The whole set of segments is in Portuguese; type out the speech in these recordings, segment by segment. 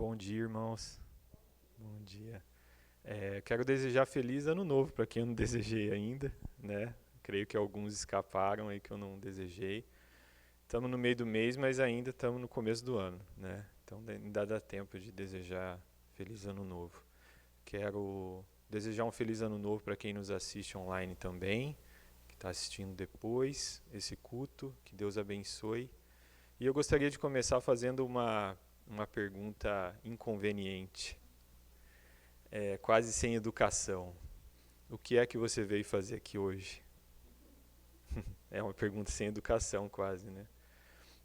Bom dia, irmãos. Bom dia. Quero desejar feliz ano novo para quem eu não desejei ainda, né? Creio que alguns escaparam aí que eu não desejei. Estamos no meio do mês, mas ainda estamos no começo do ano, né? Então ainda dá tempo de desejar feliz ano novo. Quero desejar um feliz ano novo para quem nos assiste online também, que está assistindo depois esse culto. Que Deus abençoe. E eu gostaria de começar fazendo uma pergunta inconveniente, quase sem educação. O que é que você veio fazer aqui hoje? É uma pergunta sem educação quase, né?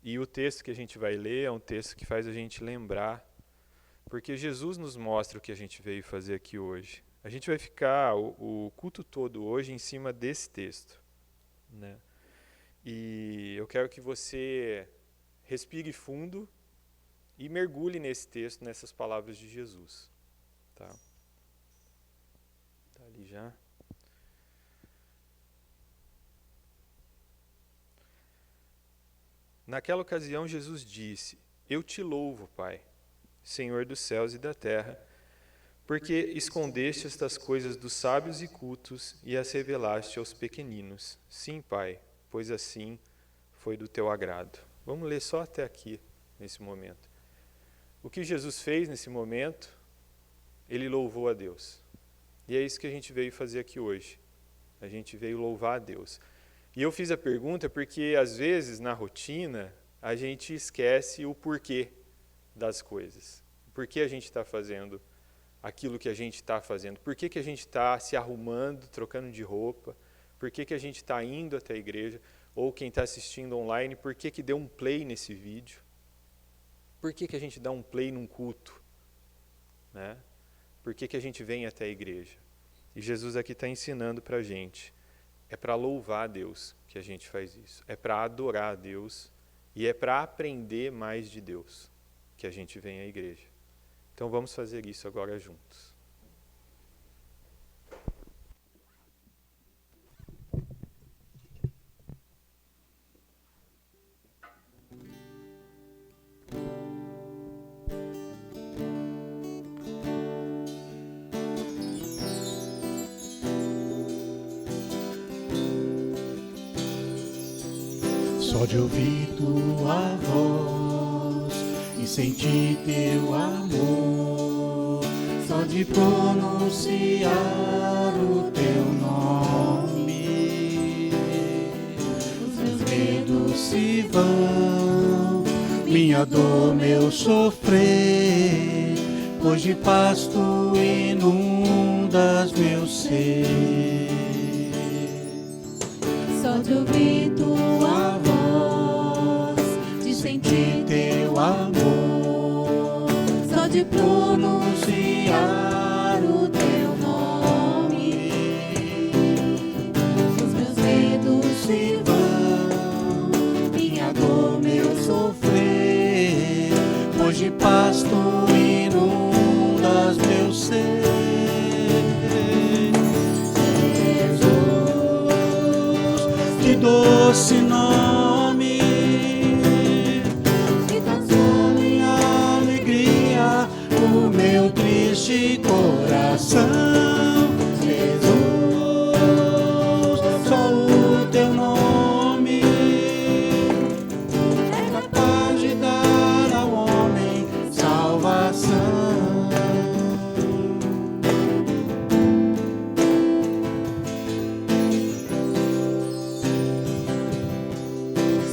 E o texto que a gente vai ler é um texto que faz a gente lembrar, porque Jesus nos mostra o que a gente veio fazer aqui hoje. A gente vai ficar o culto todo hoje em cima desse texto, né? E eu quero que você respire fundo e mergulhe nesse texto, nessas palavras de Jesus. Tá ali já. Naquela ocasião, Jesus disse: Eu te louvo, Pai, Senhor dos céus e da terra, porque escondeste estas coisas dos sábios e cultos e as revelaste aos pequeninos. Sim, Pai, pois assim foi do teu agrado. Vamos ler só até aqui, nesse momento. O que Jesus fez nesse momento? Ele louvou a Deus. E é isso que a gente veio fazer aqui hoje. A gente veio louvar a Deus. E eu fiz a pergunta porque, às vezes, na rotina, a gente esquece o porquê das coisas. Por que a gente está fazendo aquilo que a gente está fazendo? Por que a gente está se arrumando, trocando de roupa? Por que a gente está indo até a igreja? Ou quem está assistindo online, por que deu um play nesse vídeo? Por que a gente dá um play num culto? Né? Por que a gente vem até a igreja? E Jesus aqui está ensinando para a gente. É para louvar a Deus que a gente faz isso. É para adorar a Deus e é para aprender mais de Deus que a gente vem à igreja. Então vamos fazer isso agora juntos. Só de ouvir tua voz e sentir teu amor, só de pronunciar o teu nome, os meus medos se vão, minha dor, meu sofrer, pois de paz tu inundas meu ser. Só de ouvir tua voz, de sentir teu amor, só de pronunciar o teu nome, os meus medos se vão, minha dor, meu sofrer, Pois de paz tu inundas meu ser. Que doce nome, que transforma minha alegria, o meu triste coração. Jesus, só o teu nome é capaz de dar ao homem salvação.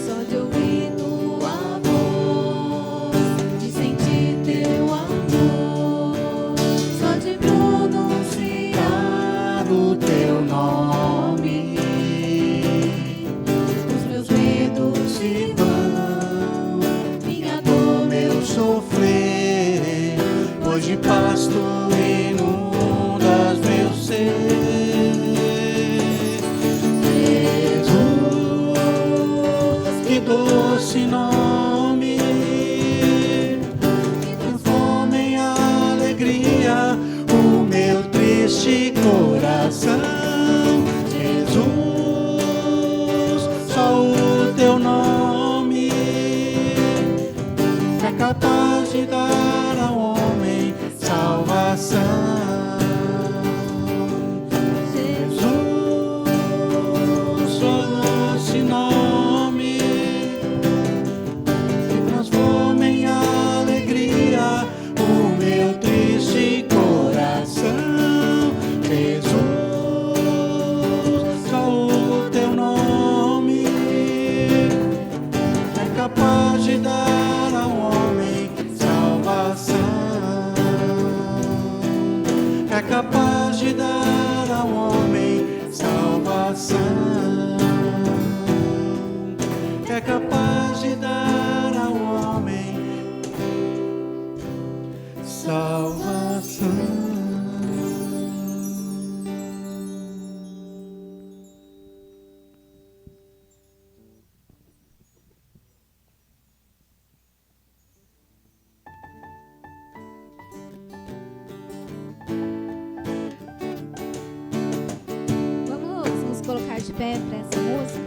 Só de ouvir tua voz, de sentir teu amor, só de pronunciar pé para essa música?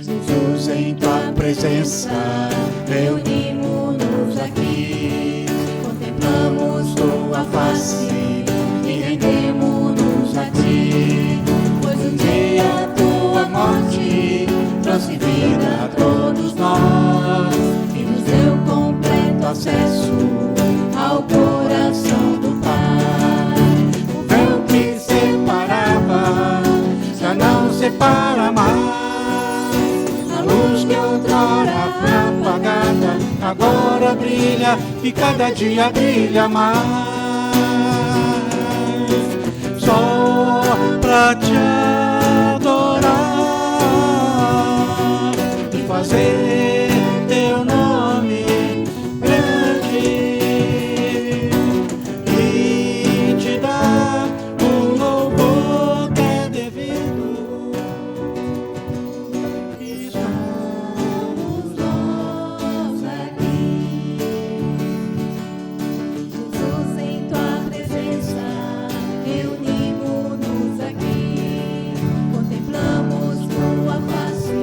Jesus, em tua presença, reunimos-nos aqui, contemplamos tua face e rendemos-nos a ti, pois um dia tua morte trouxe vida a todos nós e nos deu completo acesso ao coração do Pai. O véu que separava já não separa mais. A luz que outrora foi apagada agora brilha e cada dia brilha mais. Só pra te adorar e fazer teu nome grande e te dar o louvor que é devido. Estamos nós aqui, Jesus, em tua presença, reunimos-nos aqui, contemplamos tua face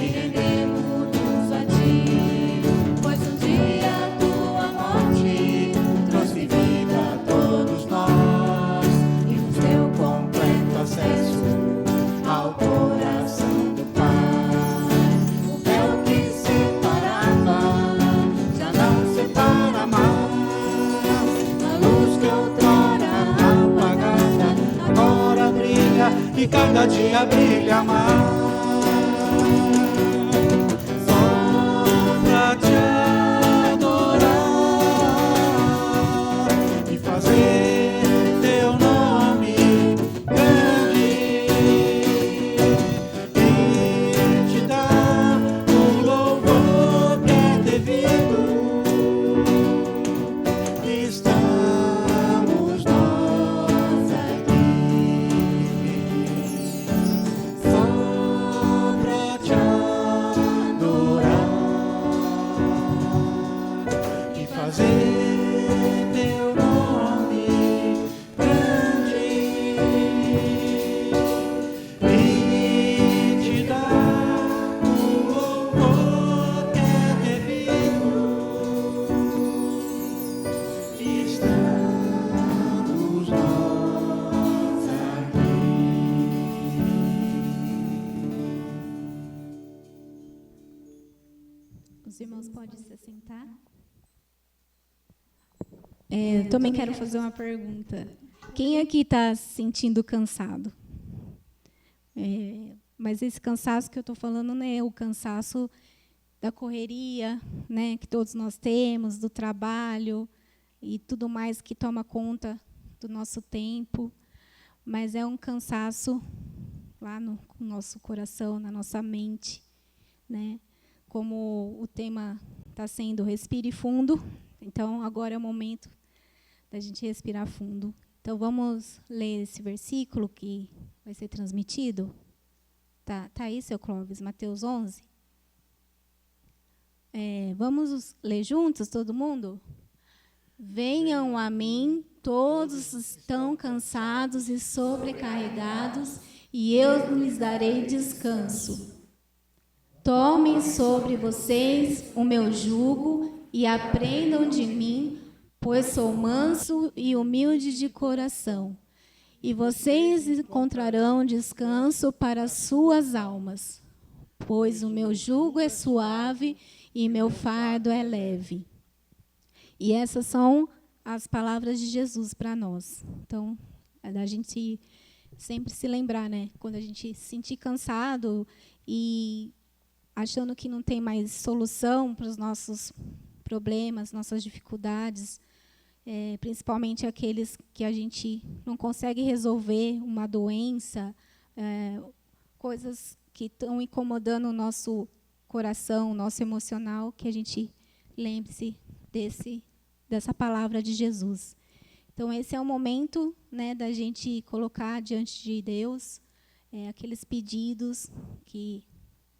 e rendemos-nos a ti, pois um dia tua morte trouxe vida a todos nós e nos deu completo acesso ao coração do Pai. O véu que separava já não separa mais. A luz que outrora apagada agora brilha e cada dia brilha mais. Só pra te adorar e fazer teu nome grande e te dar o louvor que é devido. Estamos nós aqui, só pra te adorar e fazer teu nome grande e te dar o louvor que é devido. Estamos nós aqui. Os irmãos podem se sentar. Também quero fazer uma pergunta. Quem aqui está se sentindo cansado? Mas esse cansaço que eu estou falando não é o cansaço da correria, né, que todos nós temos, do trabalho e tudo mais que toma conta do nosso tempo, mas é um cansaço lá no nosso coração, na nossa mente, né? Como o tema está sendo respire fundo, então agora é o momento da gente respirar fundo. Então vamos ler esse versículo que vai ser transmitido. Tá aí, seu Clóvis, Mateus 11. Vamos ler juntos, todo mundo? Venham a mim, todos estão cansados e sobrecarregados, e eu lhes darei descanso. Tomem sobre vocês o meu jugo e aprendam de mim, pois sou manso e humilde de coração, e vocês encontrarão descanso para as suas almas, pois o meu jugo é suave e meu fardo é leve. E essas são as palavras de Jesus para nós. Então, a gente sempre se lembrar, né? Quando a gente se sentir cansado e achando que não tem mais solução para os nossos problemas, nossas dificuldades, principalmente aqueles que a gente não consegue resolver, uma doença, coisas que estão incomodando o nosso coração, o nosso emocional, que a gente lembre-se dessa palavra de Jesus. Então, esse é o momento, né, da gente colocar diante de Deus aqueles pedidos que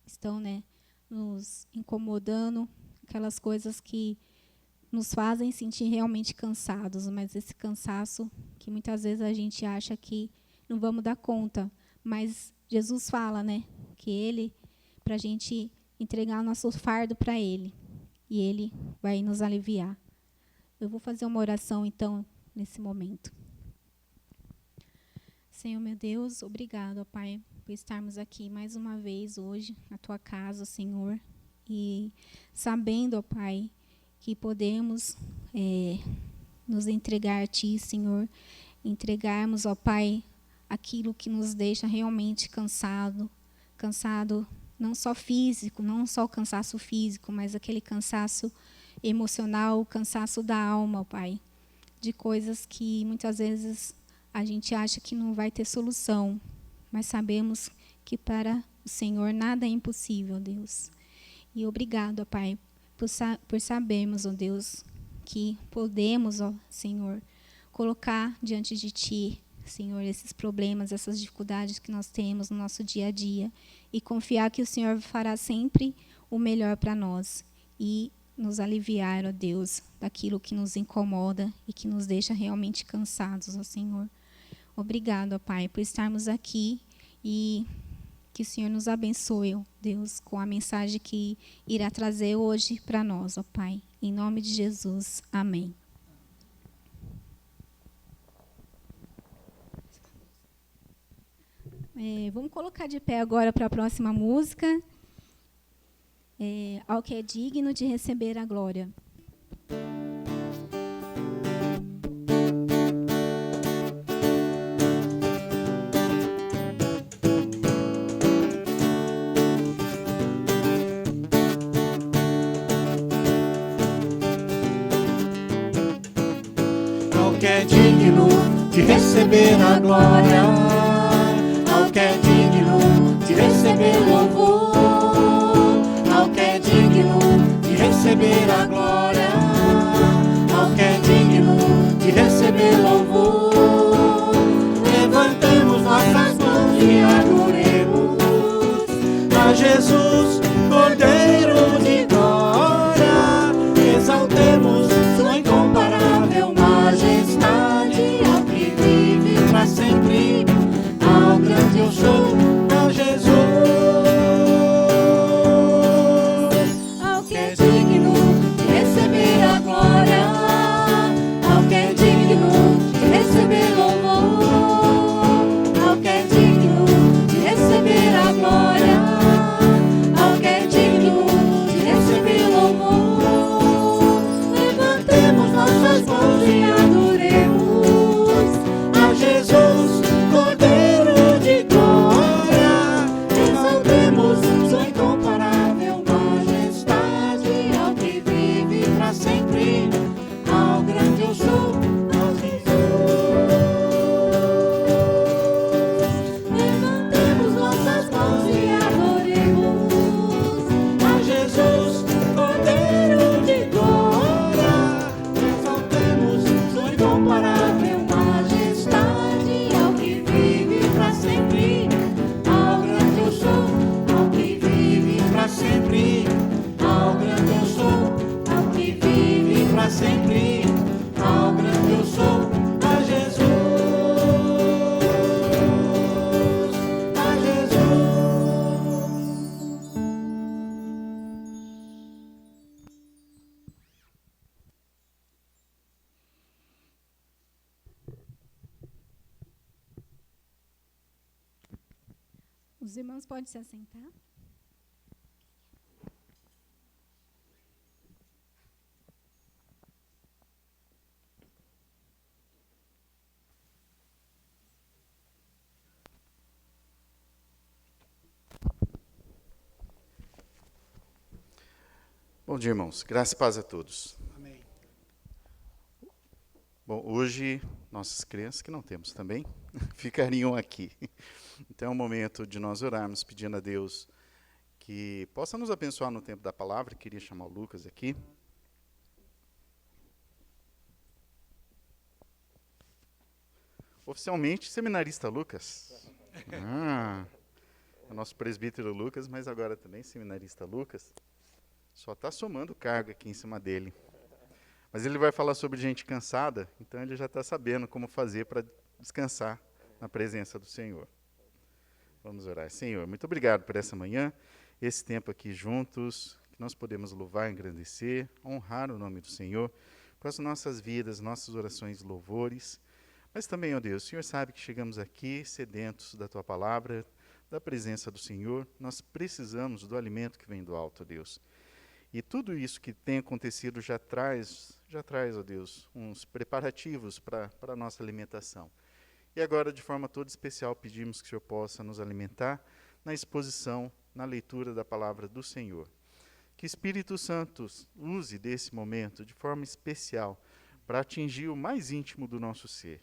estão, né, nos incomodando, aquelas coisas que nos fazem sentir realmente cansados, mas esse cansaço que muitas vezes a gente acha que não vamos dar conta. Mas Jesus fala, né, que Ele, para a gente entregar o nosso fardo para Ele, e Ele vai nos aliviar. Eu vou fazer uma oração, então, nesse momento. Senhor, meu Deus, obrigado, ó Pai, por estarmos aqui mais uma vez hoje, na Tua casa, Senhor, e sabendo, ó Pai, que podemos nos entregar a Ti, Senhor, entregarmos, ó Pai, aquilo que nos deixa realmente cansado não só físico, não só o cansaço físico, mas aquele cansaço emocional, o cansaço da alma, ó Pai, de coisas que muitas vezes a gente acha que não vai ter solução, mas sabemos que para o Senhor nada é impossível, Deus. E obrigado, ó Pai, por sabermos, ó Deus, que podemos, ó Senhor, colocar diante de Ti, Senhor, esses problemas, essas dificuldades que nós temos no nosso dia a dia e confiar que o Senhor fará sempre o melhor para nós e nos aliviar, ó Deus, daquilo que nos incomoda e que nos deixa realmente cansados, ó Senhor. Obrigado, ó Pai, por estarmos aqui e que o Senhor nos abençoe, ó Deus, com a mensagem que irá trazer hoje para nós, ó Pai. Em nome de Jesus. Amém. Vamos colocar de pé agora para a próxima música. Ao que é digno de receber a glória. Ao que é digno de receber a glória, ao que é digno de receber louvor, ao que é digno de receber a glória, ao que é digno de receber louvor. Levantemos nossas mãos e adoremos a Jesus, Cordeiro de glória. Exaltemos sua incomparável majestade, ao que vive para sempre, ao grande eu sou, a Jesus. Ao que é digno de receber a glória, ao que é digno de receber louvor, ao que é digno de receber a glória, ao que é digno de receber louvor. Levantemos nossas mãos e adoremos a Jesus, Cordeiro de glória. Exaltemos sua incomparável majestade, ao que vive para sempre, ao grande eu sou, ao Jesus. Levantemos nossas mãos e adoremos a Jesus, Cordeiro de glória. Exaltemos sua incomparável majestade, ao que vive para sempre, ao grande eu sou, ao que vive para sempre, ao grande eu sou, ao que vive para sempre, ao grande eu sou, a Jesus, a Jesus. Os irmãos podem se assentar. Bom dia, irmãos. Graça e paz a todos. Amém. Bom, hoje, nossas crianças, que não temos também, ficariam aqui. Então é um momento de nós orarmos, pedindo a Deus que possa nos abençoar no tempo da palavra. Queria chamar o Lucas aqui. Oficialmente, seminarista Lucas. O nosso presbítero Lucas, mas agora também seminarista Lucas. Só está somando carga aqui em cima dele. Mas ele vai falar sobre gente cansada, então ele já está sabendo como fazer para descansar na presença do Senhor. Vamos orar. Senhor, muito obrigado por essa manhã, esse tempo aqui juntos, que nós podemos louvar, engrandecer, honrar o nome do Senhor, com as nossas vidas, nossas orações, louvores. Mas também, ó Deus, o Senhor sabe que chegamos aqui sedentos da Tua palavra, da presença do Senhor. Nós precisamos do alimento que vem do alto, ó Deus. E tudo isso que tem acontecido já traz, ó Deus, uns preparativos para a nossa alimentação. E agora, de forma toda especial, pedimos que o Senhor possa nos alimentar na exposição, na leitura da palavra do Senhor. Que o Espírito Santo use desse momento de forma especial para atingir o mais íntimo do nosso ser.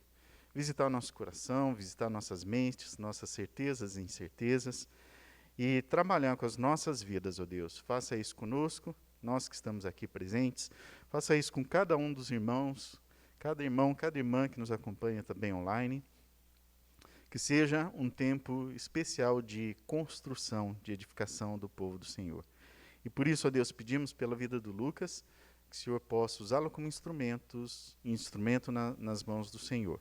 Visitar o nosso coração, visitar nossas mentes, nossas certezas e incertezas, e trabalhar com as nossas vidas, ó Deus. Faça isso conosco, nós que estamos aqui presentes. Faça isso com cada um dos irmãos, cada irmão, cada irmã que nos acompanha também online. Que seja um tempo especial de construção, de edificação do povo do Senhor. E por isso, ó Deus, pedimos pela vida do Lucas, que o Senhor possa usá-lo como instrumento nas mãos do Senhor.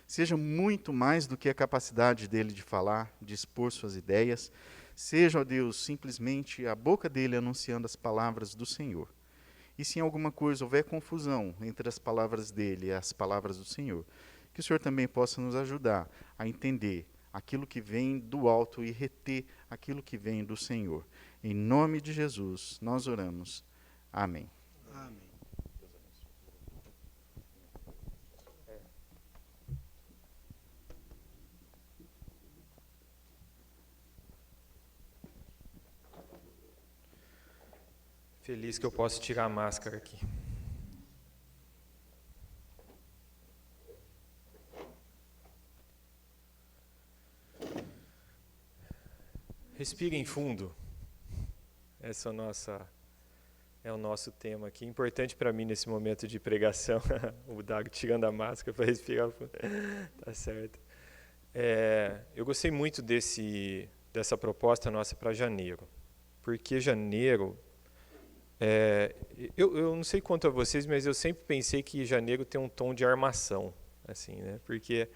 Seja muito mais do que a capacidade dele de falar, de expor suas ideias. Seja, ó Deus, simplesmente a boca dele anunciando as palavras do Senhor. E se em alguma coisa houver confusão entre as palavras dele e as palavras do Senhor, que o Senhor também possa nos ajudar a entender aquilo que vem do alto e reter aquilo que vem do Senhor. Em nome de Jesus, nós oramos. Amém. Amém. Feliz que eu posso tirar a máscara aqui. Respirem fundo. Essa é o nosso tema aqui. Importante para mim nesse momento de pregação. O Dago tirando a máscara para respirar fundo. Tá certo. Eu gostei muito dessa proposta nossa para janeiro. Porque janeiro... eu não sei quanto a vocês, mas eu sempre pensei que janeiro tem um tom de armação. Assim, né? Porque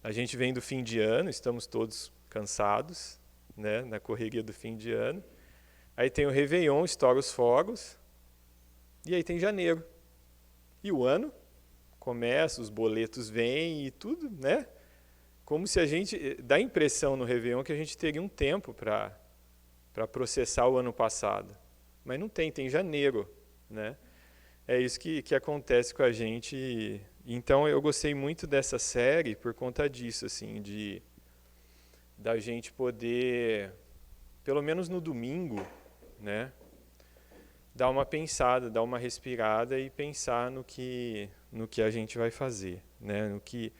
a gente vem do fim de ano, estamos todos cansados, né, na correria do fim de ano. Aí tem o Réveillon, estoura os fogos, e aí tem janeiro. E o ano começa, os boletos vêm e tudo, né? Como se a gente... Dá a impressão no Réveillon que a gente teria um tempo para processar o ano passado. Mas não tem janeiro, né? É isso que acontece com a gente. Então eu gostei muito dessa série por conta disso, assim, da gente poder, pelo menos no domingo, né, dar uma pensada, dar uma respirada e pensar no que a gente vai fazer, né, no que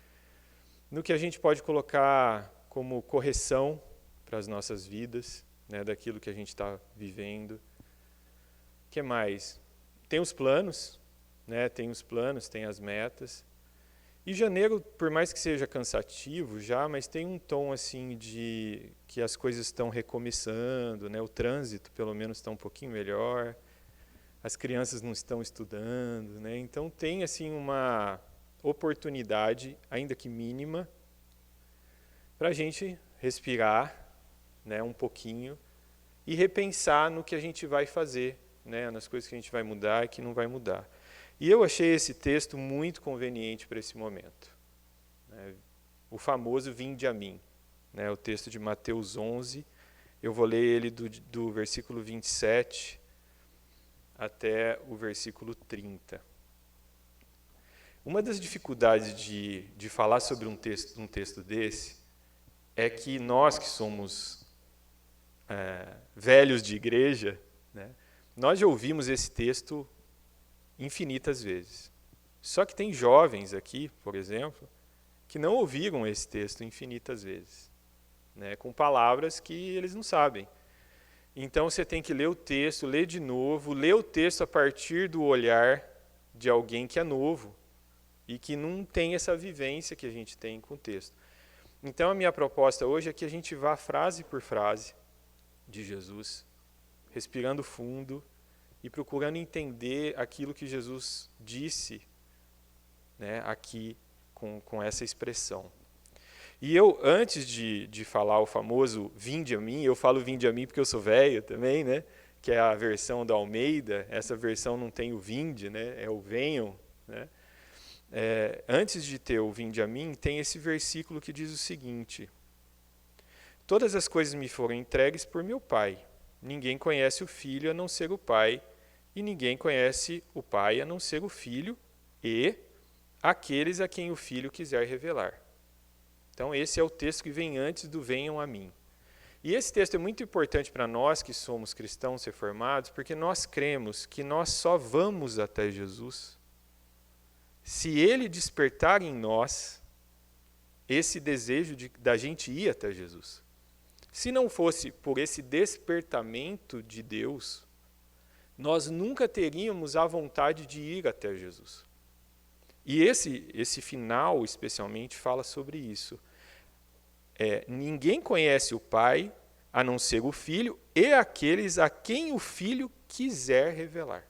a gente pode colocar como correção para as nossas vidas, né, daquilo que a gente está vivendo. O que mais? Tem os planos, né, tem as metas. E janeiro, por mais que seja cansativo já, mas tem um tom assim de que as coisas estão recomeçando, né? O trânsito pelo menos está um pouquinho melhor, as crianças não estão estudando, né? Então tem assim uma oportunidade, ainda que mínima, para a gente respirar, né, um pouquinho e repensar no que a gente vai fazer, né, nas coisas que a gente vai mudar e que não vai mudar. E eu achei esse texto muito conveniente para esse momento. O famoso "Vinde a mim", né, o texto de Mateus 11. Eu vou ler ele do versículo 27 até o versículo 30. Uma das dificuldades de falar sobre um texto desse é que nós que somos velhos de igreja, né, nós já ouvimos esse texto infinitas vezes. Só que tem jovens aqui, por exemplo, que não ouviram esse texto infinitas vezes, né, com palavras que eles não sabem. Então você tem que ler o texto, ler de novo, ler o texto a partir do olhar de alguém que é novo e que não tem essa vivência que a gente tem com o texto. Então a minha proposta hoje é que a gente vá frase por frase de Jesus, respirando fundo, e procurando entender aquilo que Jesus disse, né, aqui com essa expressão. E eu, antes de falar o famoso vinde a mim, eu falo vinde a mim porque eu sou velho também, né? Que é a versão da Almeida. Essa versão não tem o vinde, né? É o venham, né? Antes de ter o vinde a mim, tem esse versículo que diz o seguinte: todas as coisas me foram entregues por meu Pai. Ninguém conhece o Filho a não ser o Pai, e ninguém conhece o Pai a não ser o Filho e aqueles a quem o Filho quiser revelar. Então esse é o texto que vem antes do venham a mim. E esse texto é muito importante para nós que somos cristãos reformados, porque nós cremos que nós só vamos até Jesus se Ele despertar em nós esse desejo da gente ir até Jesus. Se não fosse por esse despertamento de Deus, nós nunca teríamos a vontade de ir até Jesus. E esse final, especialmente, fala sobre isso. Ninguém conhece o Pai, a não ser o Filho, e aqueles a quem o Filho quiser revelar.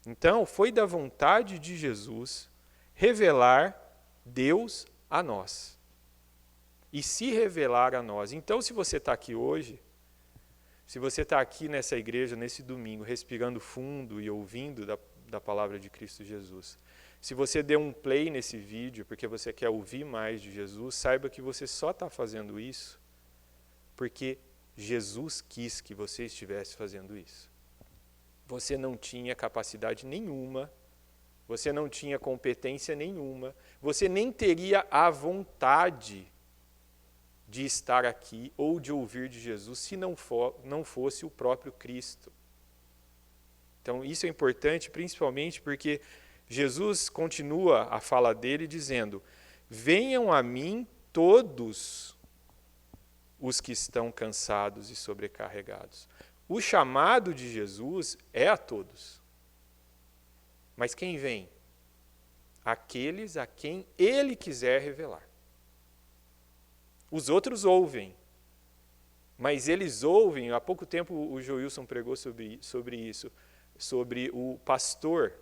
Então, foi da vontade de Jesus revelar Deus a nós. E se revelar a nós. Então, se você está aqui hoje, se você está aqui nessa igreja, nesse domingo, respirando fundo e ouvindo da palavra de Cristo Jesus, se você deu um play nesse vídeo porque você quer ouvir mais de Jesus, saiba que você só está fazendo isso porque Jesus quis que você estivesse fazendo isso. Você não tinha capacidade nenhuma, você não tinha competência nenhuma, você nem teria a vontade de estar aqui ou de ouvir de Jesus se não fosse o próprio Cristo. Então isso é importante principalmente porque Jesus continua a fala dele dizendo: venham a mim todos os que estão cansados e sobrecarregados. O chamado de Jesus é a todos. Mas quem vem? Aqueles a quem Ele quiser revelar. Os outros ouvem, mas eles ouvem. Há pouco tempo o Joilson pregou sobre isso, sobre o pastor,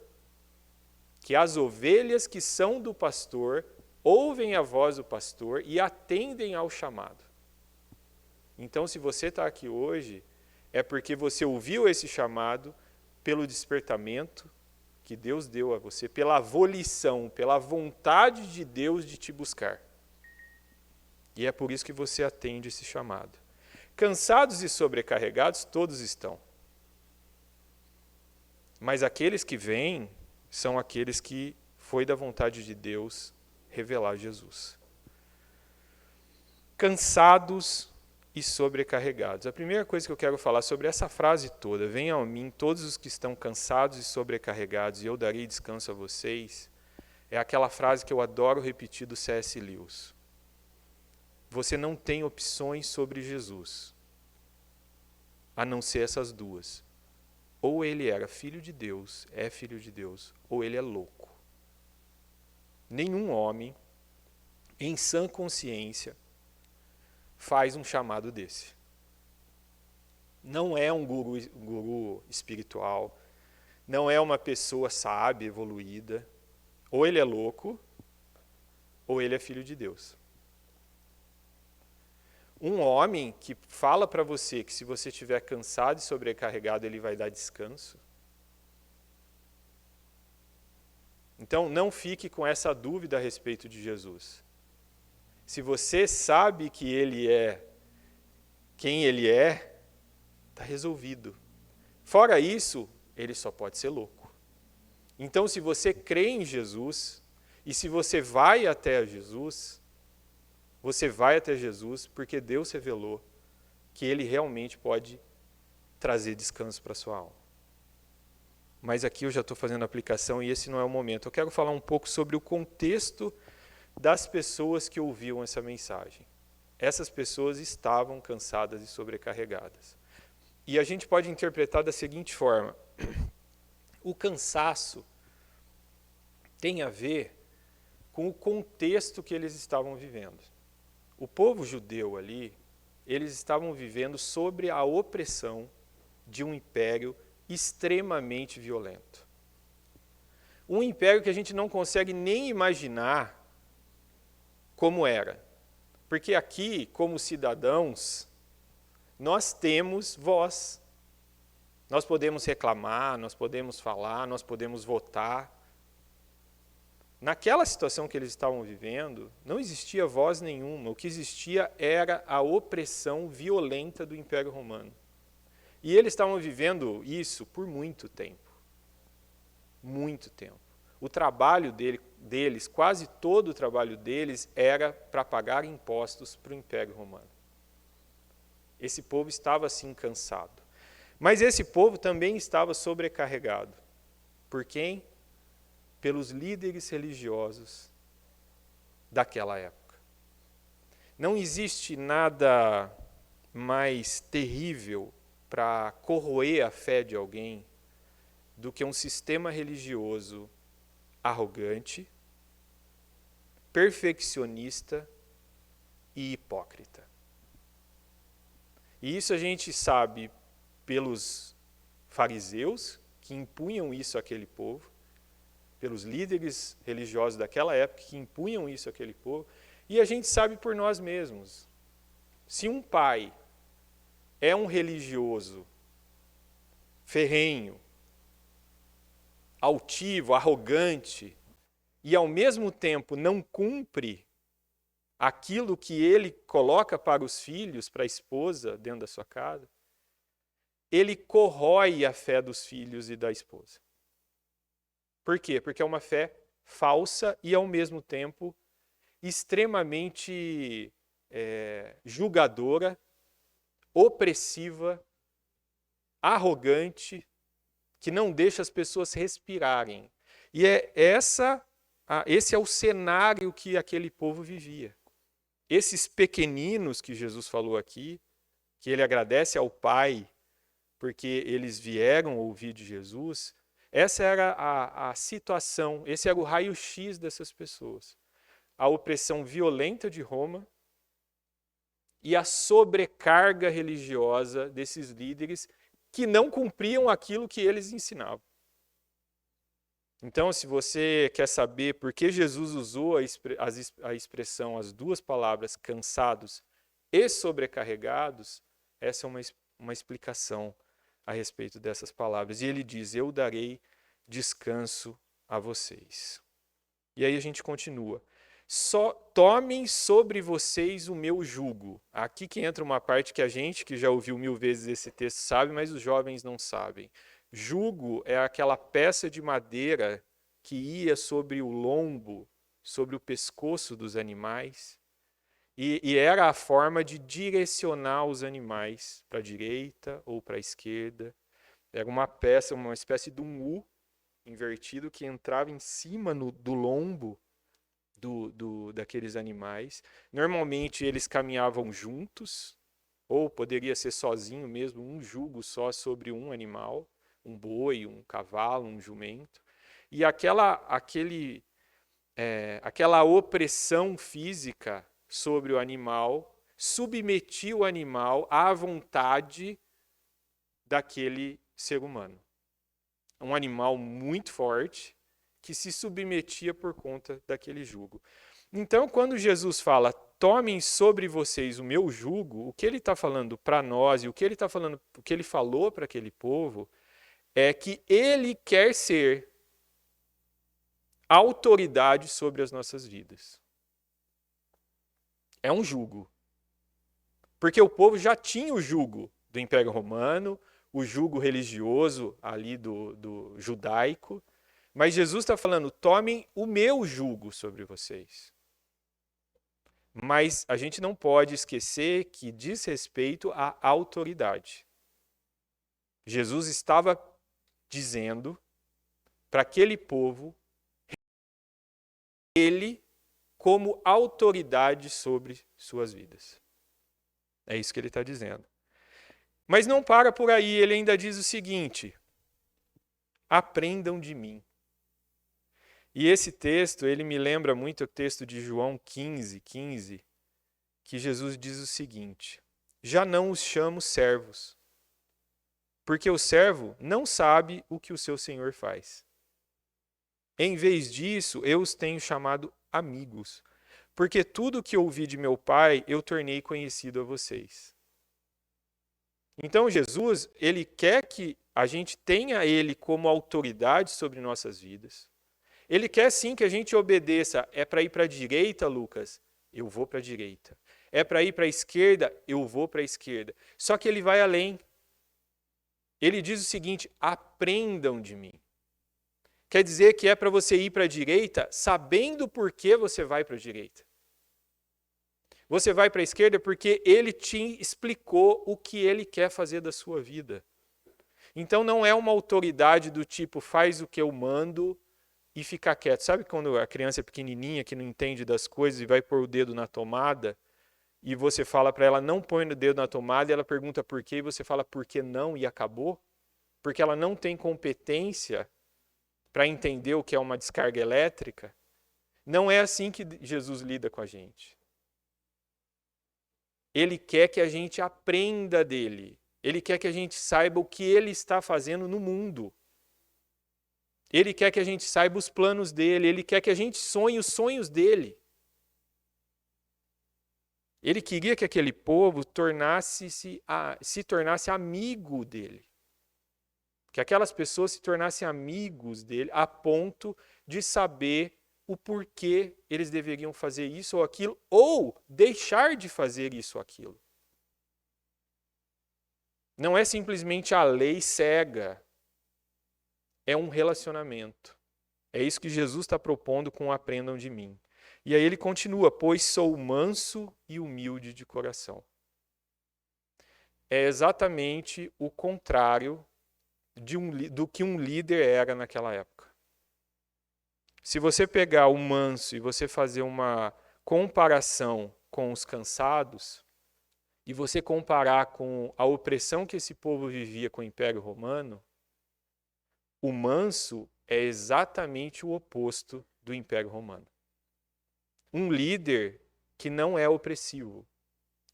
que as ovelhas que são do pastor ouvem a voz do pastor e atendem ao chamado. Então, se você está aqui hoje, é porque você ouviu esse chamado pelo despertamento que Deus deu a você, pela volição, pela vontade de Deus de te buscar. E é por isso que você atende esse chamado. Cansados e sobrecarregados, todos estão. Mas aqueles que vêm são aqueles que foi da vontade de Deus revelar Jesus. Cansados e sobrecarregados. A primeira coisa que eu quero falar sobre essa frase toda, venham a mim todos os que estão cansados e sobrecarregados e eu darei descanso a vocês, é aquela frase que eu adoro repetir do C.S. Lewis. Você não tem opções sobre Jesus, a não ser essas duas. Ou ele era filho de Deus, é filho de Deus, ou ele é louco. Nenhum homem, em sã consciência, faz um chamado desse. Não é um guru espiritual, não é uma pessoa sábia, evoluída. Ou ele é louco, ou ele é filho de Deus. Um homem que fala para você que se você estiver cansado e sobrecarregado, ele vai dar descanso. Então, não fique com essa dúvida a respeito de Jesus. Se você sabe que Ele é quem Ele é, está resolvido. Fora isso, Ele só pode ser louco. Então, se você crê em Jesus, e se você vai até Jesus, você vai até Jesus porque Deus revelou que Ele realmente pode trazer descanso para a sua alma. Mas aqui eu já estou fazendo a aplicação e esse não é o momento. Eu quero falar um pouco sobre o contexto das pessoas que ouviam essa mensagem. Essas pessoas estavam cansadas e sobrecarregadas. E a gente pode interpretar da seguinte forma: o cansaço tem a ver com o contexto que eles estavam vivendo. O povo judeu ali, eles estavam vivendo sobre a opressão de um império extremamente violento. Um império que a gente não consegue nem imaginar como era. Porque aqui, como cidadãos, nós temos voz. Nós podemos reclamar, nós podemos falar, nós podemos votar. Naquela situação que eles estavam vivendo, não existia voz nenhuma. O que existia era a opressão violenta do Império Romano. E eles estavam vivendo isso por muito tempo. Muito tempo. O trabalho deles, quase todo o trabalho deles, era para pagar impostos para o Império Romano. Esse povo estava assim cansado. Mas esse povo também estava sobrecarregado. Por quem? Pelos líderes religiosos daquela época. Não existe nada mais terrível para corroer a fé de alguém do que um sistema religioso arrogante, perfeccionista e hipócrita. E isso a gente sabe pelos fariseus, que impunham isso àquele povo, pelos líderes religiosos daquela época, que impunham isso àquele povo, e a gente sabe por nós mesmos. Se um pai é um religioso ferrenho, altivo, arrogante, e ao mesmo tempo não cumpre aquilo que ele coloca para os filhos, para a esposa dentro da sua casa, ele corrói a fé dos filhos e da esposa. Por quê? Porque é uma fé falsa e, ao mesmo tempo, extremamente julgadora, opressiva, arrogante, que não deixa as pessoas respirarem. E esse é o cenário que aquele povo vivia. Esses pequeninos que Jesus falou aqui, que ele agradece ao Pai porque eles vieram ouvir de Jesus, essa era a situação, esse era o raio-x dessas pessoas. A opressão violenta de Roma e a sobrecarga religiosa desses líderes que não cumpriam aquilo que eles ensinavam. Então, se você quer saber por que Jesus usou a expressão, as duas palavras, cansados e sobrecarregados, essa é uma explicação a respeito dessas palavras. E ele diz, eu darei descanso a vocês. E aí a gente continua. Só tomem sobre vocês o meu jugo. Aqui que entra uma parte que a gente, que já ouviu 1000 vezes esse texto, sabe, mas os jovens não sabem. Jugo é aquela peça de madeira que ia sobre o lombo, sobre o pescoço dos animais, e era a forma de direcionar os animais para a direita ou para a esquerda. Era uma peça, uma espécie de um U invertido que entrava em cima do lombo daqueles animais. Normalmente eles caminhavam juntos, ou poderia ser sozinho mesmo, um jugo só sobre um animal, um boi, um cavalo, um jumento. E aquela opressão física sobre o animal submetia o animal à vontade daquele ser humano. Um animal muito forte que se submetia por conta daquele jugo. Então, quando Jesus fala, tomem sobre vocês o meu jugo, o que ele está falando para nós e o que ele falou para aquele povo é que ele quer ser autoridade sobre as nossas vidas. É um jugo. Porque o povo já tinha o jugo do Império Romano, o jugo religioso ali do judaico, mas Jesus está falando, tomem o meu jugo sobre vocês. Mas a gente não pode esquecer que diz respeito à autoridade. Jesus estava dizendo para aquele povo ele como autoridade sobre suas vidas. É isso que ele está dizendo. Mas não para por aí, ele ainda diz o seguinte, aprendam de mim. E esse texto, ele me lembra muito o texto de João 15, que Jesus diz o seguinte, já não os chamo servos, porque o servo não sabe o que o seu senhor faz. Em vez disso, eu os tenho chamado amigos, porque tudo que ouvi de meu Pai eu tornei conhecido a vocês. Então Jesus, ele quer que a gente tenha ele como autoridade sobre nossas vidas. Ele quer sim que a gente obedeça. É para ir para a direita, Lucas? Eu vou para a direita. É para ir para a esquerda? Eu vou para a esquerda. Só que ele vai além. Ele diz o seguinte: aprendam de mim. Quer dizer que é para você ir para a direita sabendo por que você vai para a direita. Você vai para a esquerda porque ele te explicou o que ele quer fazer da sua vida. Então não é uma autoridade do tipo faz o que eu mando e fica quieto. Sabe quando a criança é pequenininha que não entende das coisas e vai pôr o dedo na tomada e você fala para ela não põe o dedo na tomada e ela pergunta por quê e você fala por que não e acabou? Porque ela não tem competência para entender o que é uma descarga elétrica. Não é assim que Jesus lida com a gente. Ele quer que a gente aprenda dele. Ele quer que a gente saiba o que ele está fazendo no mundo. Ele quer que a gente saiba os planos dele. Ele quer que a gente sonhe os sonhos dele. Ele queria que aquele povo se tornasse amigo dele. Que aquelas pessoas se tornassem amigos dele a ponto de saber o porquê eles deveriam fazer isso ou aquilo, ou deixar de fazer isso ou aquilo. Não é simplesmente a lei cega, é um relacionamento. É isso que Jesus está propondo com o aprendam de mim. E aí ele continua, pois sou manso e humilde de coração. É exatamente o contrário do que um líder era naquela época. Se você pegar o manso e você fazer uma comparação com os cansados, e você comparar com a opressão que esse povo vivia com o Império Romano, o manso é exatamente o oposto do Império Romano. Um líder que não é opressivo,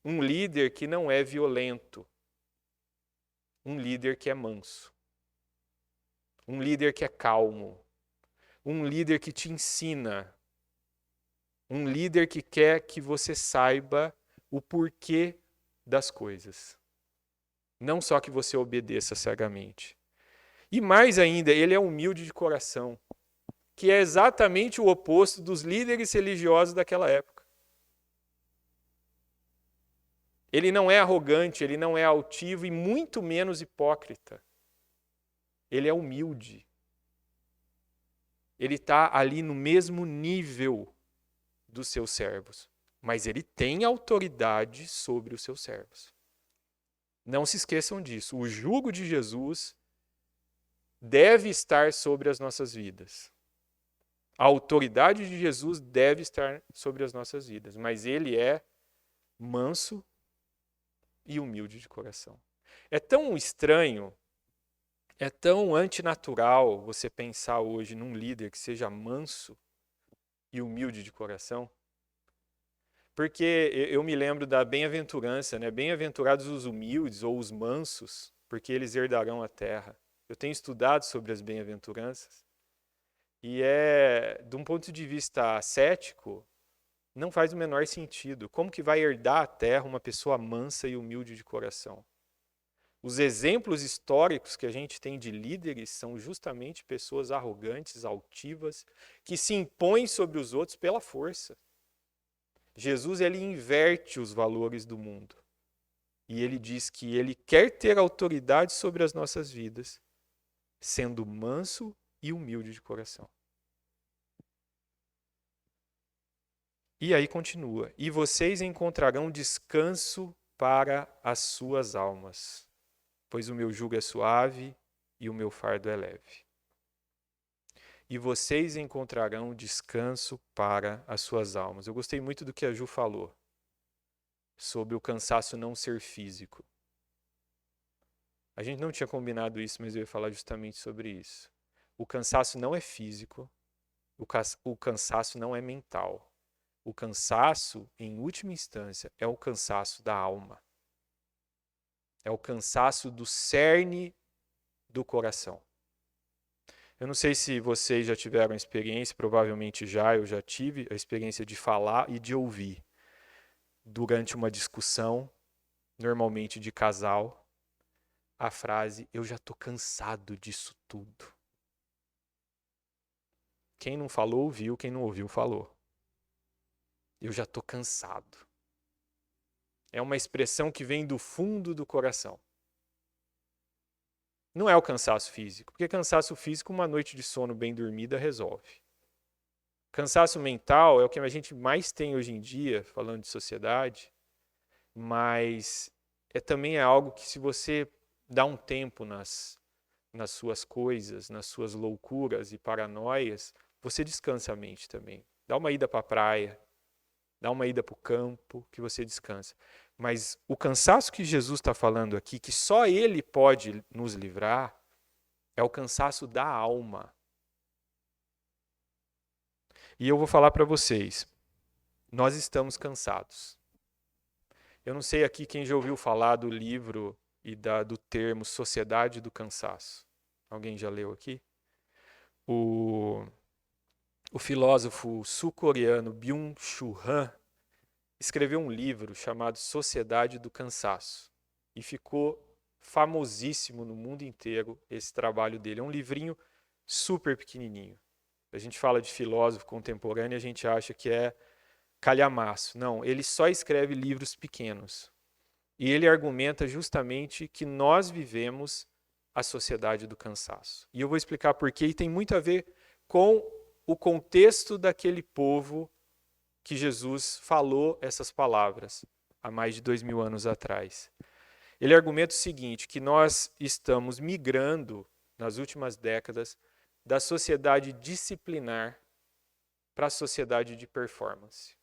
um líder que não é violento, um líder que é manso, um líder que é calmo, um líder que te ensina, um líder que quer que você saiba o porquê das coisas. Não só que você obedeça cegamente. E mais ainda, ele é humilde de coração, que é exatamente o oposto dos líderes religiosos daquela época. Ele não é arrogante, ele não é altivo e muito menos hipócrita. Ele é humilde. Ele está ali no mesmo nível dos seus servos, mas ele tem autoridade sobre os seus servos. Não se esqueçam disso. O jugo de Jesus deve estar sobre as nossas vidas. A autoridade de Jesus deve estar sobre as nossas vidas, mas ele é manso e humilde de coração. É tão estranho, é tão antinatural você pensar hoje num líder que seja manso e humilde de coração. Porque eu me lembro da bem-aventurança, né? Bem-aventurados os humildes ou os mansos, porque eles herdarão a terra. Eu tenho estudado sobre as bem-aventuranças e de um ponto de vista cético, não faz o menor sentido. Como que vai herdar a terra uma pessoa mansa e humilde de coração? Os exemplos históricos que a gente tem de líderes são justamente pessoas arrogantes, altivas, que se impõem sobre os outros pela força. Jesus, ele inverte os valores do mundo. E ele diz que ele quer ter autoridade sobre as nossas vidas, sendo manso e humilde de coração. E aí continua. E vocês encontrarão descanso para as suas almas, pois o meu jugo é suave e o meu fardo é leve. E vocês encontrarão descanso para as suas almas. Eu gostei muito do que a Ju falou sobre o cansaço não ser físico. A gente não tinha combinado isso, mas eu ia falar justamente sobre isso. O cansaço não é físico, o cansaço não é mental. O cansaço, em última instância, é o cansaço da alma. É o cansaço do cerne do coração. Eu não sei se vocês já tiveram experiência, provavelmente já, eu já tive a experiência de falar e de ouvir durante uma discussão, normalmente de casal, a frase: eu já estou cansado disso tudo. Quem não falou, ouviu, quem não ouviu, falou. Eu já estou cansado. É uma expressão que vem do fundo do coração. Não é o cansaço físico, porque cansaço físico, uma noite de sono bem dormida resolve. Cansaço mental é o que a gente mais tem hoje em dia, falando de sociedade, mas também é algo que, se você dá um tempo nas suas coisas, nas suas loucuras e paranoias, você descansa a mente também. Dá uma ida para a praia, dá uma ida para o campo, que você descansa. Mas o cansaço que Jesus está falando aqui, que só Ele pode nos livrar, é o cansaço da alma. E eu vou falar para vocês, nós estamos cansados. Eu não sei aqui quem já ouviu falar do livro e do termo Sociedade do Cansaço. Alguém já leu aqui? O filósofo sul-coreano Byung-Chul Han escreveu um livro chamado Sociedade do Cansaço. E ficou famosíssimo no mundo inteiro esse trabalho dele. É um livrinho super pequenininho. A gente fala de filósofo contemporâneo e a gente acha que é calhamaço. Não, ele só escreve livros pequenos. E ele argumenta justamente que nós vivemos a sociedade do cansaço. E eu vou explicar por quê, e tem muito a ver com o contexto daquele povo que Jesus falou essas palavras há mais de 2000 anos atrás. Ele argumenta o seguinte, que nós estamos migrando, nas últimas décadas, da sociedade disciplinar para a sociedade de performance.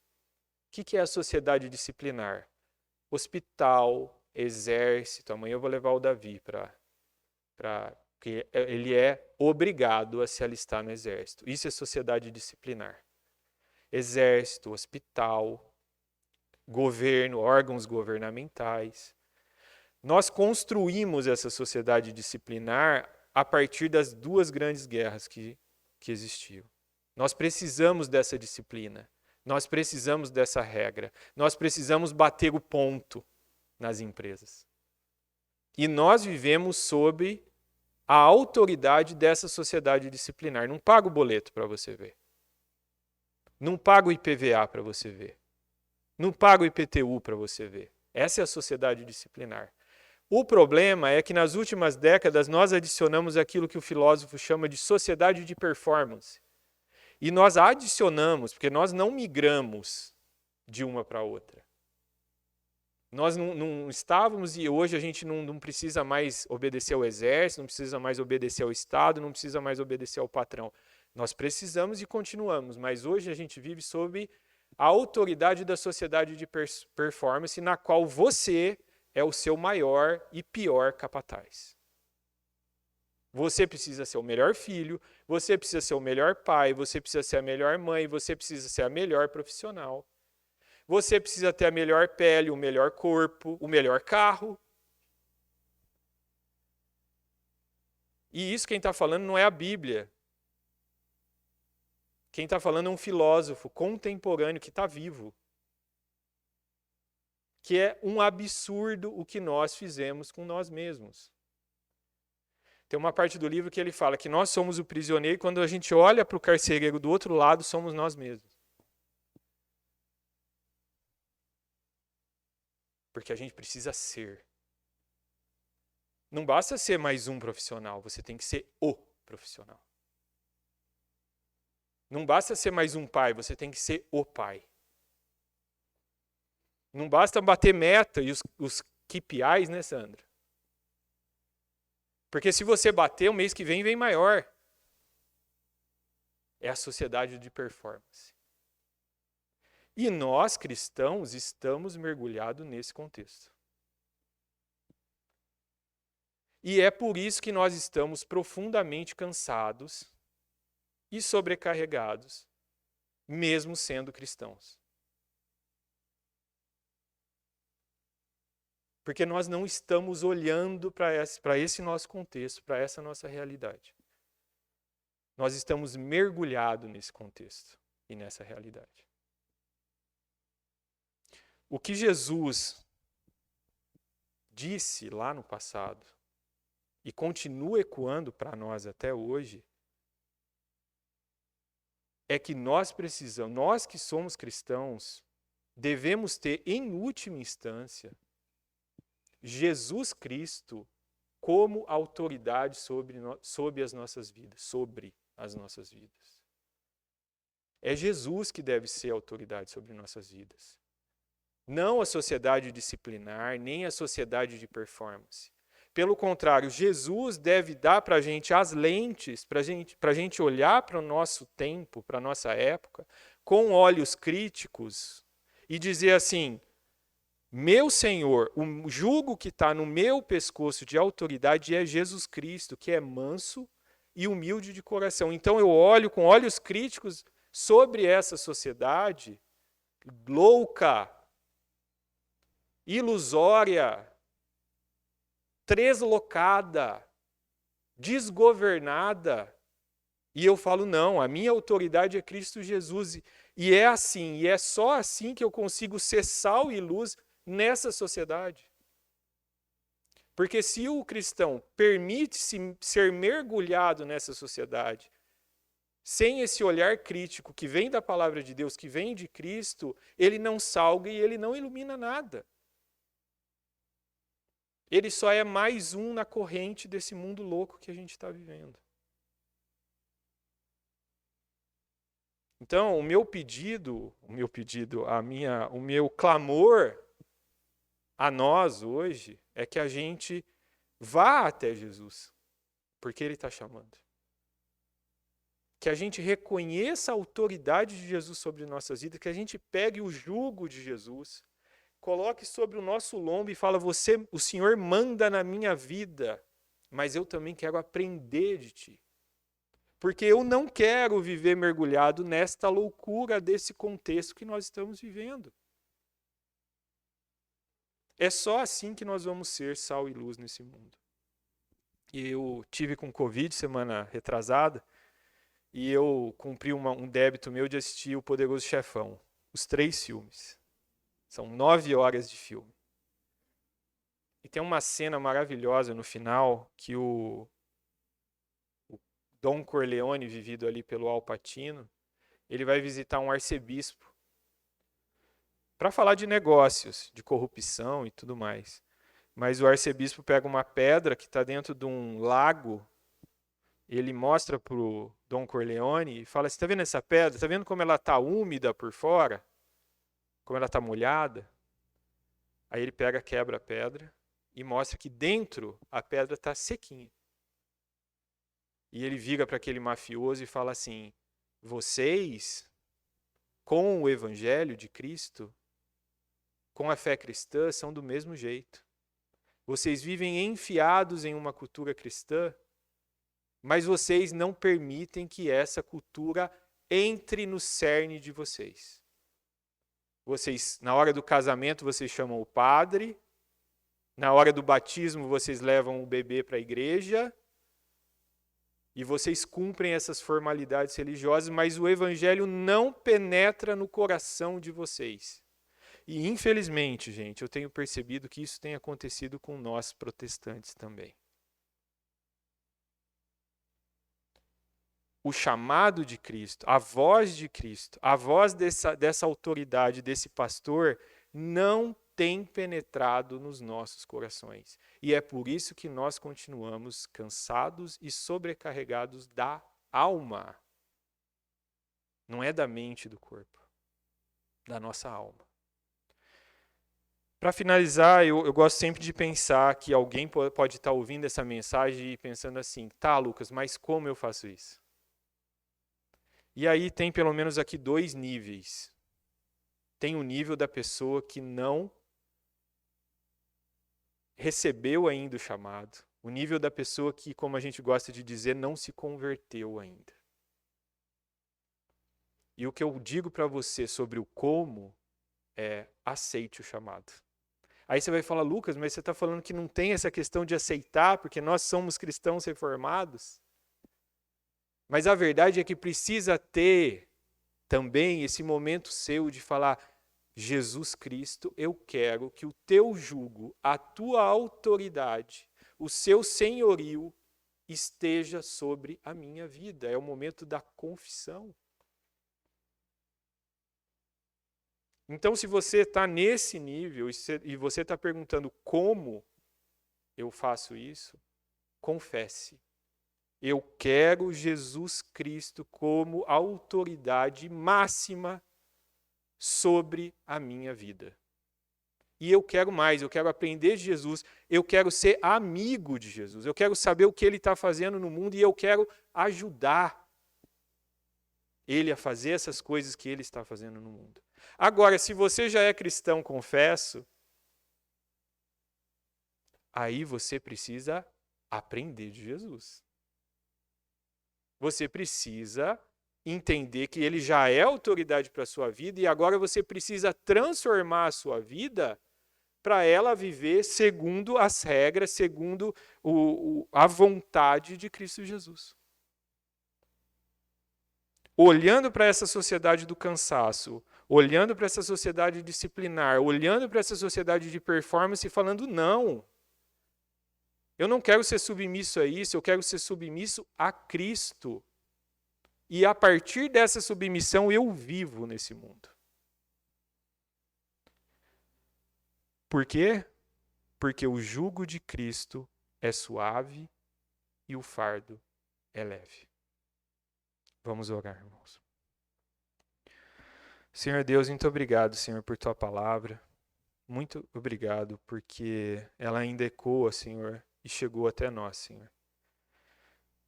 O que é a sociedade disciplinar? Hospital, exército. Amanhã eu vou levar o Davi porque ele é obrigado a se alistar no exército. Isso é sociedade disciplinar. Exército, hospital, governo, órgãos governamentais. Nós construímos essa sociedade disciplinar a partir das duas grandes guerras que existiam. Nós precisamos dessa disciplina. Nós precisamos dessa regra. Nós precisamos bater o ponto nas empresas. E nós vivemos sob a autoridade dessa sociedade disciplinar. Não paga o boleto para você ver. Não paga o IPVA para você ver. Não paga o IPTU para você ver. Essa é a sociedade disciplinar. O problema é que nas últimas décadas nós adicionamos aquilo que o filósofo chama de sociedade de performance. E nós adicionamos, porque nós não migramos de uma para outra. Nós não estávamos e hoje a gente não precisa mais obedecer ao exército, não precisa mais obedecer ao Estado, não precisa mais obedecer ao patrão. Nós precisamos e continuamos, mas hoje a gente vive sob a autoridade da sociedade de performance, na qual você é o seu maior e pior capataz. Você precisa ser o melhor filho, você precisa ser o melhor pai, você precisa ser a melhor mãe, você precisa ser a melhor profissional. Você precisa ter a melhor pele, o melhor corpo, o melhor carro. E isso quem está falando não é a Bíblia. Quem está falando é um filósofo contemporâneo que está vivo. Que é um absurdo o que nós fizemos com nós mesmos. Tem uma parte do livro que ele fala que nós somos o prisioneiro e quando a gente olha para o carcereiro do outro lado, somos nós mesmos. Porque a gente precisa ser. Não basta ser mais um profissional, você tem que ser o profissional. Não basta ser mais um pai, você tem que ser o pai. Não basta bater meta e os KPIs, né, Sandra? Porque se você bater, o mês que vem maior. É a sociedade de performance. E nós, cristãos, estamos mergulhados nesse contexto. E é por isso que nós estamos profundamente cansados e sobrecarregados, mesmo sendo cristãos. Porque nós não estamos olhando para esse nosso contexto, para essa nossa realidade. Nós estamos mergulhados nesse contexto e nessa realidade. O que Jesus disse lá no passado e continua ecoando para nós até hoje é que nós precisamos, nós que somos cristãos, devemos ter, em última instância, Jesus Cristo como autoridade sobre as nossas vidas, É Jesus que deve ser a autoridade sobre nossas vidas. Não a sociedade disciplinar, nem a sociedade de performance. Pelo contrário, Jesus deve dar para a gente as lentes, para a gente olhar para o nosso tempo, para a nossa época, com olhos críticos e dizer assim: meu Senhor, o jugo que está no meu pescoço de autoridade é Jesus Cristo, que é manso e humilde de coração. Então eu olho com olhos críticos sobre essa sociedade louca, ilusória, treslocada, desgovernada. E eu falo, não, a minha autoridade é Cristo Jesus. E é assim, e é só assim que eu consigo ser sal e luz nessa sociedade. Porque se o cristão permite-se ser mergulhado nessa sociedade, sem esse olhar crítico que vem da palavra de Deus, que vem de Cristo, ele não salga e ele não ilumina nada. Ele só é mais um na corrente desse mundo louco que a gente está vivendo. Então, o meu clamor a nós hoje é que a gente vá até Jesus, porque Ele está chamando. Que a gente reconheça a autoridade de Jesus sobre nossas vidas, que a gente pegue o jugo de Jesus, coloque sobre o nosso lombo e fala: o Senhor manda na minha vida, mas eu também quero aprender de Ti. Porque eu não quero viver mergulhado nesta loucura desse contexto que nós estamos vivendo. É só assim que nós vamos ser sal e luz nesse mundo. Eu tive com Covid semana retrasada e eu cumpri um débito meu de assistir O Poderoso Chefão, os 3 filmes. São 9 horas de filme. E tem uma cena maravilhosa no final que o Don Corleone, vivido ali pelo Al Pacino, ele vai visitar um arcebispo para falar de negócios, de corrupção e tudo mais. Mas o arcebispo pega uma pedra que está dentro de um lago, ele mostra para o Don Corleone e fala: você está vendo essa pedra? Está vendo como ela está úmida por fora? Como ela está molhada? Aí ele pega, quebra a pedra e mostra que dentro a pedra está sequinha. E ele vira para aquele mafioso e fala assim: vocês, com o evangelho de Cristo, com a fé cristã, são do mesmo jeito. Vocês vivem enfiados em uma cultura cristã, mas vocês não permitem que essa cultura entre no cerne de vocês. Vocês, na hora do casamento, vocês chamam o padre, na hora do batismo, vocês levam o bebê para a igreja, e vocês cumprem essas formalidades religiosas, mas o evangelho não penetra no coração de vocês. E, infelizmente, gente, eu tenho percebido que isso tem acontecido com nós protestantes também. O chamado de Cristo, a voz de Cristo, a voz dessa autoridade, desse pastor, não tem penetrado nos nossos corações. E é por isso que nós continuamos cansados e sobrecarregados da alma. Não é da mente e do corpo, da nossa alma. Para finalizar, eu gosto sempre de pensar que alguém pode estar ouvindo essa mensagem e pensando assim: tá, Lucas, mas como eu faço isso? E aí tem pelo menos aqui 2 níveis. Tem o nível da pessoa que não recebeu ainda o chamado. O nível da pessoa que, como a gente gosta de dizer, não se converteu ainda. E o que eu digo para você sobre o como é: aceite o chamado. Aí você vai falar: Lucas, mas você está falando que não tem essa questão de aceitar, porque nós somos cristãos reformados? Mas a verdade é que precisa ter também esse momento seu de falar: Jesus Cristo, eu quero que o teu jugo, a tua autoridade, o seu senhorio esteja sobre a minha vida. É o momento da confissão. Então, se você está nesse nível e você está perguntando como eu faço isso, confesse. Eu quero Jesus Cristo como autoridade máxima sobre a minha vida. E eu quero mais, eu quero aprender de Jesus, eu quero ser amigo de Jesus, eu quero saber o que Ele está fazendo no mundo e eu quero ajudar Ele a fazer essas coisas que Ele está fazendo no mundo. Agora, se você já é cristão, confesso, aí você precisa aprender de Jesus. Você precisa entender que Ele já é autoridade para a sua vida e agora você precisa transformar a sua vida para ela viver segundo as regras, segundo a vontade de Cristo Jesus. Olhando para essa sociedade do cansaço, olhando para essa sociedade disciplinar, olhando para essa sociedade de performance e falando: não, eu não quero ser submisso a isso, eu quero ser submisso a Cristo. E a partir dessa submissão eu vivo nesse mundo. Por quê? Porque o jugo de Cristo é suave e o fardo é leve. Vamos orar, irmãos. Senhor Deus, muito obrigado, Senhor, por tua palavra. Muito obrigado porque ela ainda ecoa, Senhor, e chegou até nós, Senhor.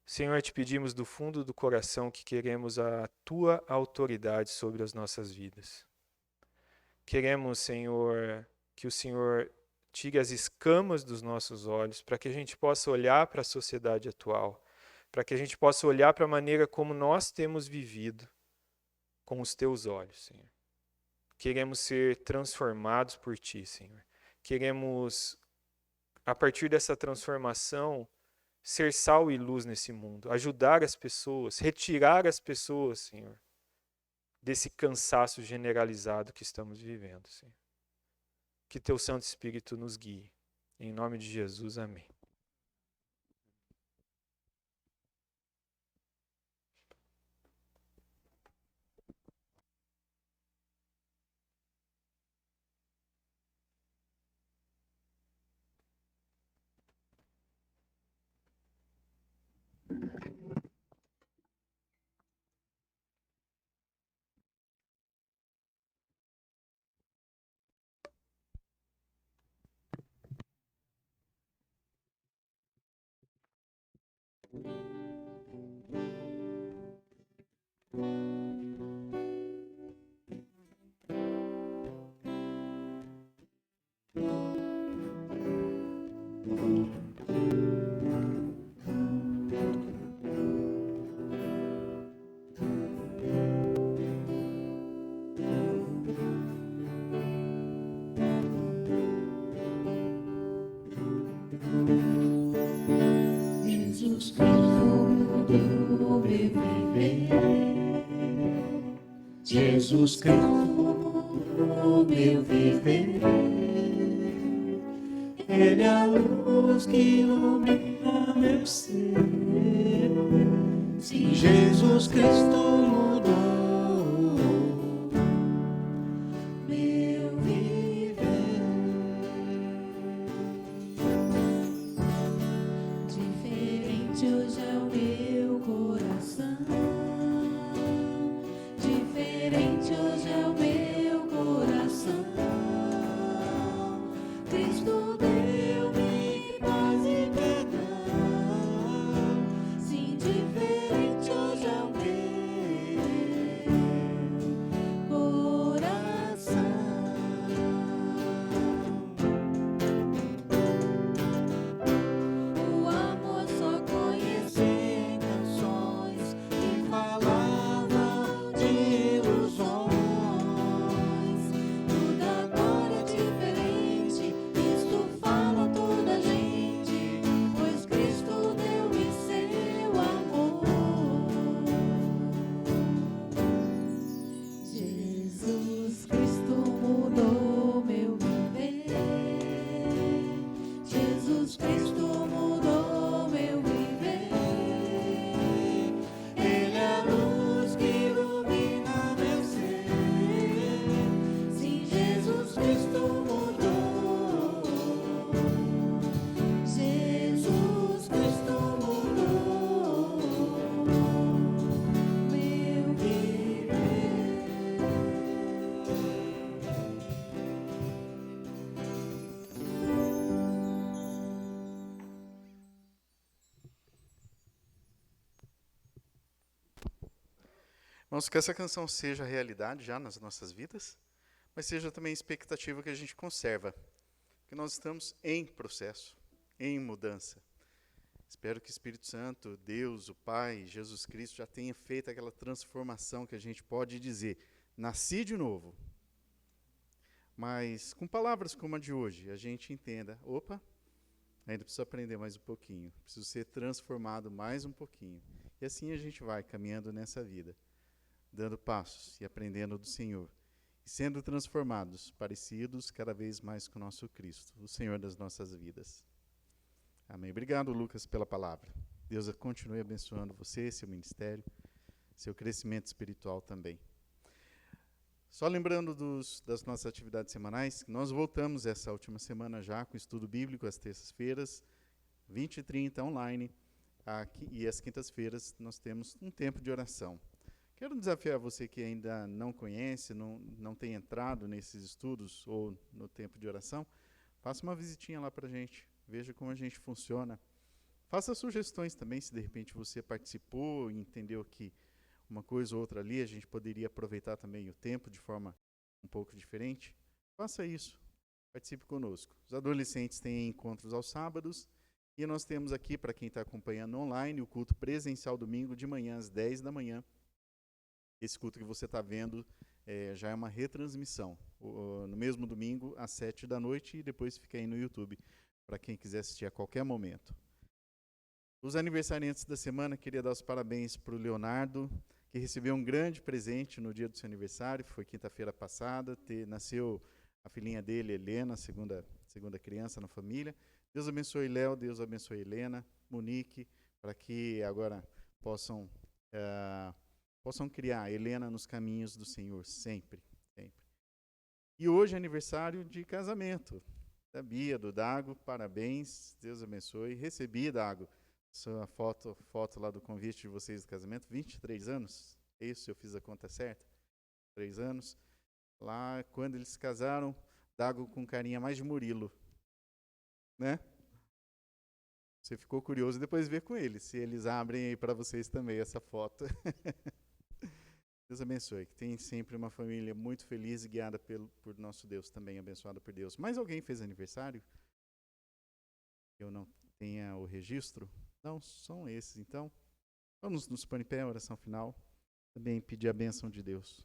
Senhor, te pedimos do fundo do coração que queremos a tua autoridade sobre as nossas vidas. Queremos, Senhor, que o Senhor tire as escamas dos nossos olhos para que a gente possa olhar para a sociedade atual, para que a gente possa olhar para a maneira como nós temos vivido com os teus olhos, Senhor. Queremos ser transformados por ti, Senhor. Queremos, a partir dessa transformação, ser sal e luz nesse mundo, ajudar as pessoas, retirar as pessoas, Senhor, desse cansaço generalizado que estamos vivendo, Senhor. Que teu Santo Espírito nos guie. Em nome de Jesus, amém. Jesus Cristo mudou meu viver. Jesus Cristo mudou meu viver. Ele é a luz que ilumina meu ser. Se Jesus Cristo mudou meu viver. Diferente hoje é o meu coração. Diferente hoje é o meu coração. Cristo deu-me paz e perdão. Sim, diferente hoje é o meu Irmãos, que essa canção seja realidade já nas nossas vidas, mas seja também expectativa que a gente conserva, que nós estamos em processo, em mudança. Espero que o Espírito Santo, Deus, o Pai, Jesus Cristo já tenha feito aquela transformação que a gente pode dizer, nasci de novo. Mas com palavras como a de hoje, a gente entenda, opa, ainda preciso aprender mais um pouquinho, preciso ser transformado mais um pouquinho. E assim a gente vai caminhando nessa vida, dando passos e aprendendo do Senhor, e sendo transformados, parecidos cada vez mais com o nosso Cristo, o Senhor das nossas vidas. Amém. Obrigado, Lucas, pela palavra. Deus continue abençoando você, seu ministério, seu crescimento espiritual também. Só lembrando das nossas atividades semanais, nós voltamos essa última semana já com estudo bíblico às terças-feiras, 20h30 online, e às quintas-feiras nós temos um tempo de oração. Quero desafiar você que ainda não conhece, não tem entrado nesses estudos ou no tempo de oração, faça uma visitinha lá para a gente, veja como a gente funciona. Faça sugestões também, se de repente você participou e entendeu que uma coisa ou outra ali, a gente poderia aproveitar também o tempo de forma um pouco diferente. Faça isso, participe conosco. Os adolescentes têm encontros aos sábados, e nós temos aqui, para quem está acompanhando online, o culto presencial domingo de manhã, às 10 da manhã. Esse culto que você está vendo já é uma retransmissão, no mesmo domingo, às 7 da noite, e depois fica aí no YouTube, para quem quiser assistir a qualquer momento. Os aniversariantes da semana, queria dar os parabéns para o Leonardo, que recebeu um grande presente no dia do seu aniversário, foi quinta-feira passada, nasceu a filhinha dele, Helena, segunda criança na família. Deus abençoe Léo, Deus abençoe Helena, Monique, para que agora possam criar Helena nos caminhos do Senhor, sempre, sempre. E hoje é aniversário de casamento da Bia, do Dago, parabéns, Deus abençoe. Recebi, Dago, sua foto lá do convite de vocês do casamento, 23 anos, é isso, eu fiz a conta certa? 3 anos. Lá, quando eles se casaram, Dago com carinha mais de Murilo, né? Você ficou curioso, depois vê com eles, se eles abrem aí para vocês também essa foto. Deus abençoe, que tenha sempre uma família muito feliz e guiada por nosso Deus, também abençoada por Deus. Mais alguém fez aniversário? Eu não tenha o registro? Não, são esses. Então, vamos nos pôr em pé, oração final. Também pedir a bênção de Deus.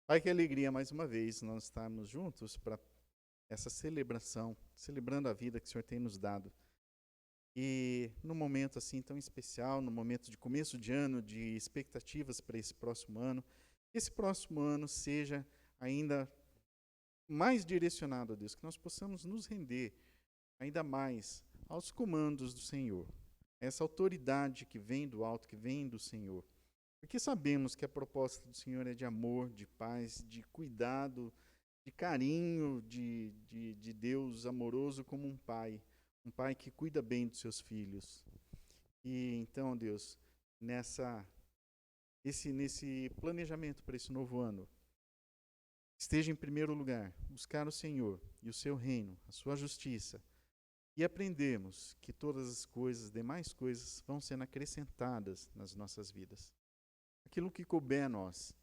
Pai, que alegria mais uma vez nós estarmos juntos para essa celebração, celebrando a vida que o Senhor tem nos dado. E num momento assim tão especial, no momento de começo de ano, de expectativas para esse próximo ano seja ainda mais direcionado a Deus, que nós possamos nos render ainda mais aos comandos do Senhor, essa autoridade que vem do alto, que vem do Senhor. Porque sabemos que a proposta do Senhor é de amor, de paz, de cuidado, de carinho, de Deus amoroso como um pai que cuida bem dos seus filhos. E então, Deus, nesse planejamento para esse novo ano, esteja em primeiro lugar, buscar o Senhor e o seu reino, a sua justiça, e aprendemos que todas as coisas, demais coisas, vão sendo acrescentadas nas nossas vidas. Aquilo que couber a nós,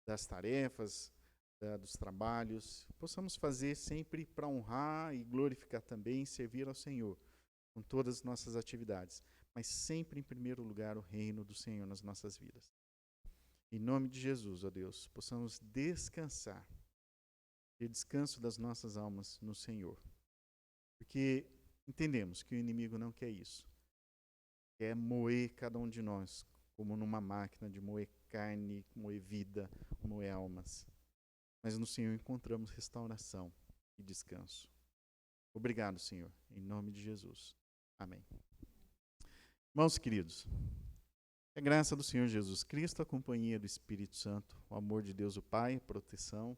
das tarefas, dos trabalhos, possamos fazer sempre para honrar e glorificar também, servir ao Senhor, com todas as nossas atividades, mas sempre em primeiro lugar o reino do Senhor nas nossas vidas. Em nome de Jesus, ó Deus, possamos descansar, ter descanso das nossas almas no Senhor, porque entendemos que o inimigo não quer isso, quer moer cada um de nós, como numa máquina de moer carne, moer vida, moer almas. Mas no Senhor encontramos restauração e descanso. Obrigado, Senhor, em nome de Jesus. Amém. Irmãos queridos, a graça do Senhor Jesus Cristo, a companhia do Espírito Santo, o amor de Deus o Pai, a proteção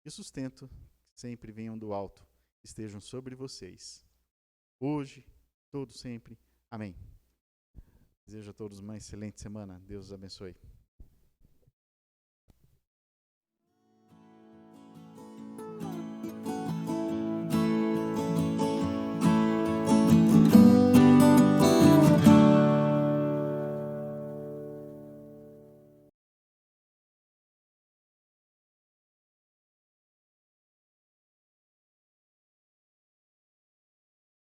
e o sustento que sempre venham do alto, estejam sobre vocês, hoje, todo sempre. Amém. Desejo a todos uma excelente semana. Deus os abençoe.